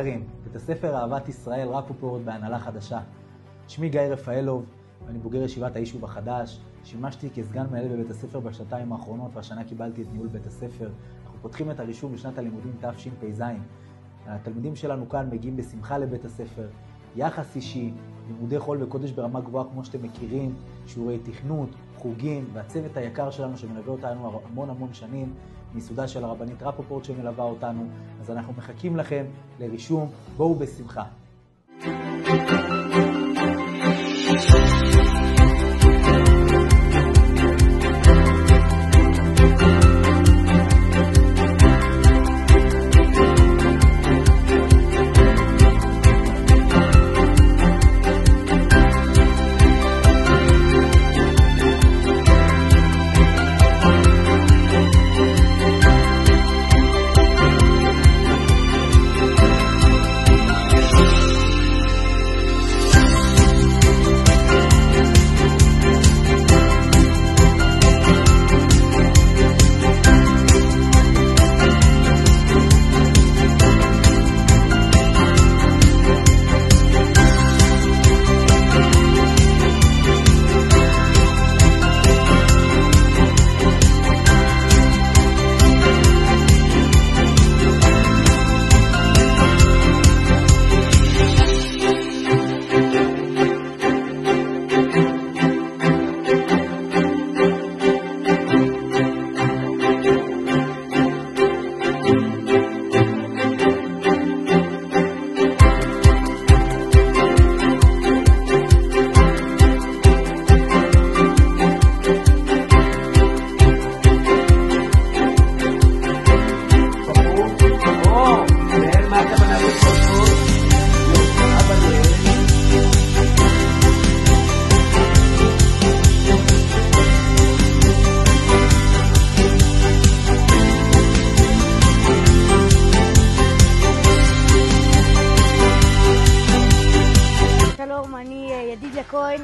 יקרים, בית הספר אהבת ישראל רפופורט בהנהלה חדשה. שמי גיא רפאלוב, ואני בוגר ישיבת היישוב החדש. שימשתי כסגן מנהל בבית הספר בשנתיים האחרונות, והשנה קיבלתי את ניהול בית הספר. אנחנו פותחים את הרישום לשנת הלימודים תשפ"ז. התלמידים שלנו כאן מגיעים בשמחה לבית הספר, יחס אישי, לימודי חול וקודש ברמה גבוהה כמו שאתם מכירים, שיעורי תכנות, חוגים, והצוות היקר שלנו שמלווה אותנו המון שנים, מיסודה של הרבנית רפופורט שמלווה אותנו. אז אנחנו מחכים לכם לרישום, בואו בשמחה.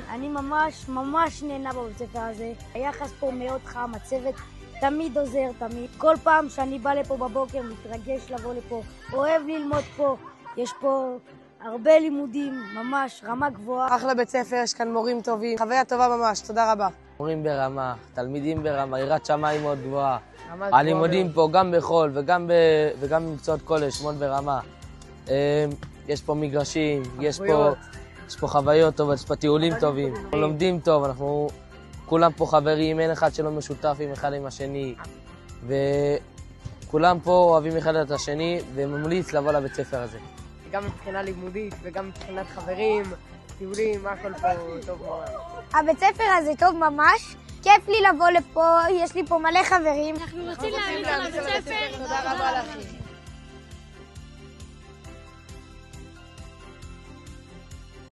אני ממש נהנה בבית הספר הזה. היחס פה מאוד חם, הצוות תמיד עוזר, תמיד. כל פעם שאני בא לפה בבוקר מתרגש לבוא לפה, אוהב ללמוד פה. יש פה הרבה לימודים, ממש רמה גבוהה. אחלה בית ספר, יש כאן מורים טובים, חוויה טובה ממש, תודה רבה. מורים ברמה, תלמידים ברמה, יראת שמיים מאוד גבוהה. הלימודים פה גם בחול וגם במקצועות קודש מאוד ברמה. יש פה מגרשים, יש פה חוויות טובות, יש פה טיולים טובים, אנחנו לומדים טוב, אנחנו כולם פה חברים, אין אחד שלא משותף עם אחד עם השני, וכולם פה אוהבים אחד את השני, וממליץ לבוא לבית ספר הזה. גם מבחינה לימודית וגם מבחינת חברים, טיולים, הכל פה טוב מאוד. הבית ספר הזה טוב ממש, כיף לי לבוא לפה, יש לי פה מלא חברים. אנחנו רוצים להעמיד על הבית ספר. תודה רבה לכם.